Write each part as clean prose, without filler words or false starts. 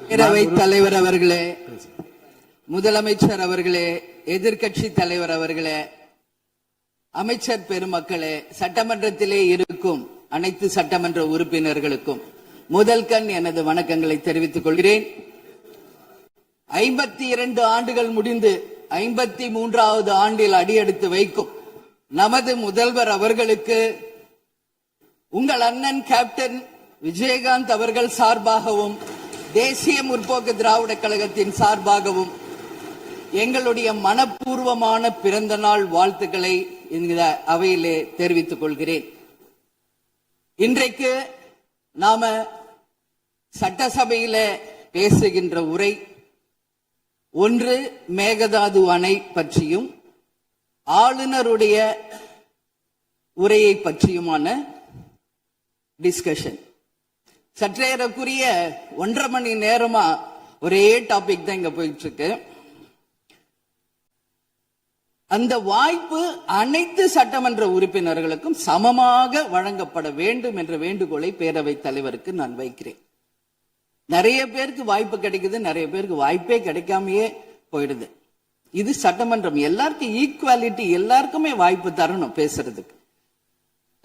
பேரவைத் தலைவர் அவர்களே, முதலமைச்சர் அவர்களே, எதிர்க்கட்சி தலைவர் அவர்களே, அமைச்சர் பெருமக்களே, சட்டமன்றத்திலே இருக்கும் அனைத்து சட்டமன்ற உறுப்பினர்களுக்கும் முதல் கண் எனது வணக்கங்களை தெரிவித்துக் கொள்கிறேன். 52 ஆண்டுகள் முடிந்து 53வது ஆண்டில் அடியெடுத்து வைக்கும் நமது முதல்வர் அவர்களுக்கு உங்கள் அண்ணன் கேப்டன் விஜயகாந்த் அவர்கள் சார்பாகவும் தேசிய முற்போக்கு திராவிட கழகத்தின் சார்பாகவும் எங்களுடைய மனப்பூர்வமான பிறந்த நாள் வாழ்த்துக்களை இந்த அவையிலே தெரிவித்துக் கொள்கிறேன். இன்றைக்கு நாம சட்டசபையில பேசுகின்ற உரை ஒன்று மேகதாது அணை பற்றியும் ஆளுநருடைய உரையை பற்றியுமான டிஸ்கஷன். சற்றேறக்குரிய 1.5 மணி நேரமா ஒரே டாபிக் தான் இங்க போயிட்டு இருக்கு. அந்த வாய்ப்பு அனைத்து சட்டமன்ற உறுப்பினர்களுக்கும் சமமாக வழங்கப்பட வேண்டும் என்ற வேண்டுகோளை பேரவைத் தலைவருக்கு நான் வைக்கிறேன். நிறைய பேருக்கு வாய்ப்பு கிடைக்குது, நிறைய பேருக்கு வாய்ப்பே கிடைக்காமையே போயிடுது. இது சட்டமன்றம், எல்லாருக்கும் ஈக்குவாலிட்டி, எல்லாருக்குமே வாய்ப்பு தரணும் பேசுறதுக்கு.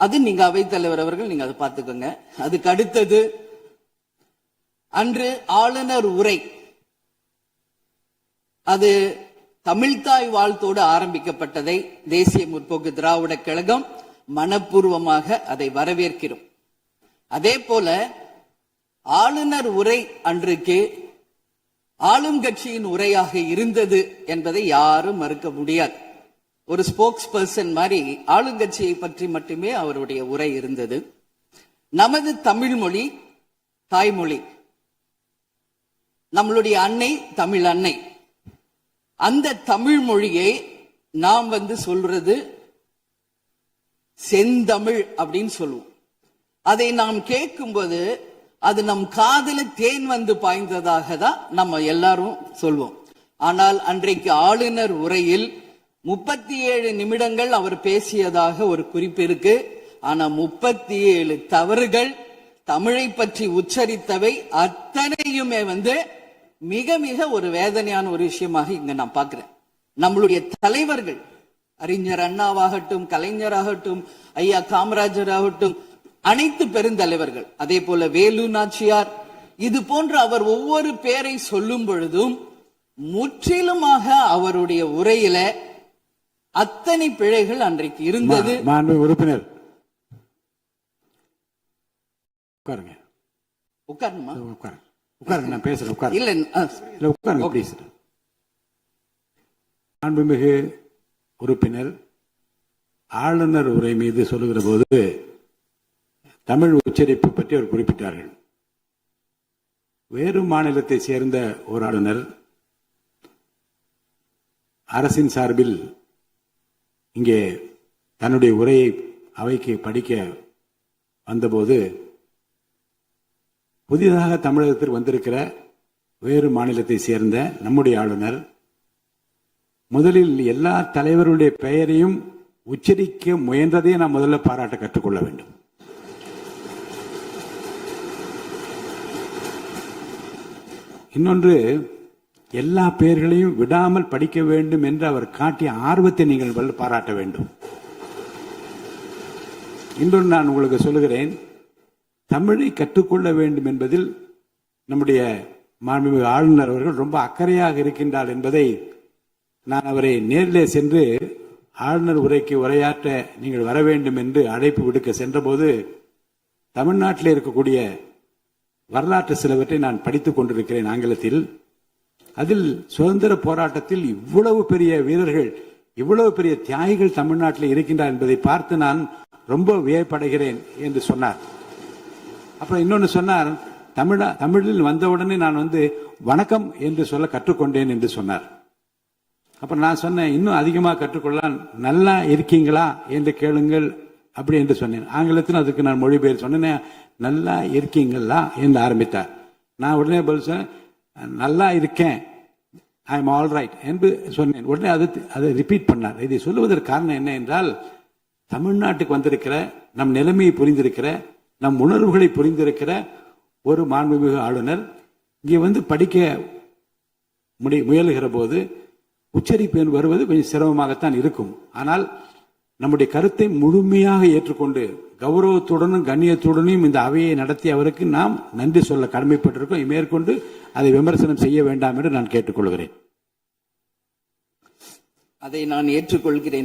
அது நீங்க அவைத்தலைவர் அவர்கள் நீங்க அதை பார்த்துக்கோங்க. அதுக்கு அடுத்தது அன்று ஆளுநர் உரை, அது தமிழ்தாய் வாழ்த்தோடு ஆரம்பிக்கப்பட்டதை தேசிய முற்போக்கு திராவிட கழகம் மனப்பூர்வமாக அதை வரவேற்கிறோம். அதே போல ஆளுநர் உரை அன்றைக்கு ஆளும் கட்சியின் உரையாக இருந்தது என்பதை யாரும் மறுக்க முடியாது. ஒரு ஸ்போக்ஸ் பர்சன் மாதிரி ஆளுங்கட்சியை பற்றி மட்டுமே அவருடைய உரை இருந்தது. நமது தமிழ் மொழி தாய்மொழி, நம்மளுடைய அன்னை தமிழ் அன்னை. அந்த தமிழ் மொழியை நாம் சொல்றது செந்தமிழ் அப்படின்னு சொல்லுவோம். அதை நாம் கேட்கும்போது அது நம் காதுல தேன் பாய்ந்ததாக தான் நம்ம எல்லாரும் சொல்வோம். ஆனால் அன்றைக்கு ஆளுநர் உரையில் 37 நிமிடங்கள் அவர் பேசியதாக ஒரு குறிப்பு இருக்கு. ஆனா 37 தவறுகள், தமிழை பற்றி உச்சரித்தவை அத்தனையுமே மிக மிக ஒரு வேதனையான ஒரு விஷயமாக இங்க நான் பார்க்கிறேன். நம்மளுடைய தலைவர்கள், அறிஞர் அண்ணாவாகட்டும், கலைஞராகட்டும், ஐயா காமராஜர் ஆகட்டும், அனைத்து பெருந்தலைவர்கள், அதே போல வேலு நாச்சியார், இது போன்ற அவர் ஒவ்வொரு பேரை சொல்லும் பொழுதும் முற்றிலுமாக அவருடைய உரையில அத்தனை பிழைகள் அன்றைக்கு இருந்தது. உறுப்பினர் உட்காருங்க. உட்காருமா? உட்காருங்க, நான் பேசுறேன். உட்காரு. இல்ல உட்காருங்க ப்ளீஸ். மாண்புமிகு உறுப்பினர் ஆளுநர் உரை மீது சொல்லுகிற போது தமிழ் உச்சரிப்பு பற்றி அவர் குறிப்பிட்டார்கள். வேறு மாநிலத்தை சேர்ந்த ஒரு ஆளுநர் அரசின் சார்பில் இங்கே தன்னுடைய உரையை அவைக்கு படிக்க வந்தபோது புதிதாக தமிழகத்தில் வந்திருக்கிற வேறு மாநிலத்தை சேர்ந்த நம்முடைய ஆளுநர் முதலில் எல்லா தலைவருடைய பெயரையும் உச்சரிக்க முயன்றதை நாம் முதல்ல பாராட்ட கற்றுக்கொள்ள வேண்டும். இன்னொன்று, எல்லா பெயர்களையும் விடாமல் படிக்க வேண்டும் என்று அவர் காட்டிய ஆர்வத்தை நீங்கள் பாராட்ட வேண்டும். இன்னொன்று நான் உங்களுக்கு சொல்லுகிறேன், தமிழை கற்றுக்கொள்ள வேண்டும் என்பதில் நம்முடைய மாண்புமிகு ஆளுநர் அவர்கள் ரொம்ப அக்கறையாக இருக்கின்றார் என்பதை நான் அவரை நேரிலே சென்று ஆளுநர் உரைக்கு உரையாற்ற நீங்கள் வர வேண்டும் என்று அழைப்பு விடுக்க சென்றபோது தமிழ்நாட்டில் இருக்கக்கூடிய வரலாற்று சிலவற்றை நான் படித்துக் கொண்டிருக்கிறேன் ஆங்கிலத்தில். அதில் சுதந்திர போராட்டத்தில் இவ்வளவு பெரிய வீரர்கள், இவ்வளவு பெரிய தியாகிகள் தமிழ்நாட்டில் இருக்கின்றார் என்பதை பார்த்து நான் ரொம்ப வியப்படைகிறேன் என்று சொன்னார். அப்புறம் இன்னொன்று சொன்னார், தமிழில் வந்தவுடனே நான் வணக்கம் என்று சொல்ல கற்றுக்கொண்டேன் என்று சொன்னார். அப்புறம் நான் சொன்னேன், இன்னும் அதிகமாக கற்றுக்கொள்ளலாம், நல்லா இருக்கீங்களா என்று கேளுங்கள் அப்படி என்று சொன்னேன். ஆங்கிலத்தில் அதுக்கு நான் மொழிபெயர் சொன்னேன், நல்லா இருக்கீங்களா என்று ஆரம்பித்தார். நான் உடனே பதில் சொன்னேன், நல்லா இருக்கேன், ஐ எம் ஆல் ரைட் என்று சொன்னேன். உடனே அதை ரிப்பீட் பண்ணார். இதை சொல்லுவதற்கு காரணம் என்ன என்றால், தமிழ்நாட்டுக்கு வந்திருக்கிற, நம் நிலைமையை புரிந்திருக்கிற நம் உணர்வுகளை புரிந்திருக்கிற ஒரு மாண்புமிகு ஆளுநர் இங்கே வந்து படிக்க முயலுகிற போது உச்சரிப்பு வருவது கொஞ்சம் சிரமமாகத்தான் இருக்கும். ஆனால் நம்முடைய கருத்தை முழுமையாக ஏற்றுக்கொண்டு கௌரவத்துடனும் கண்ணியத்துடனும் இந்த அவையை நடத்தி அவருக்கு நாம் நன்றி சொல்ல கடமைப்பட்டிருக்கோம். மேற்கொண்டு அதை விமர்சனம் செய்ய வேண்டாம் என்று நான் கேட்டுக்கொள்கிறேன். அதை நான் ஏற்றுக்கொள்கிறேன்.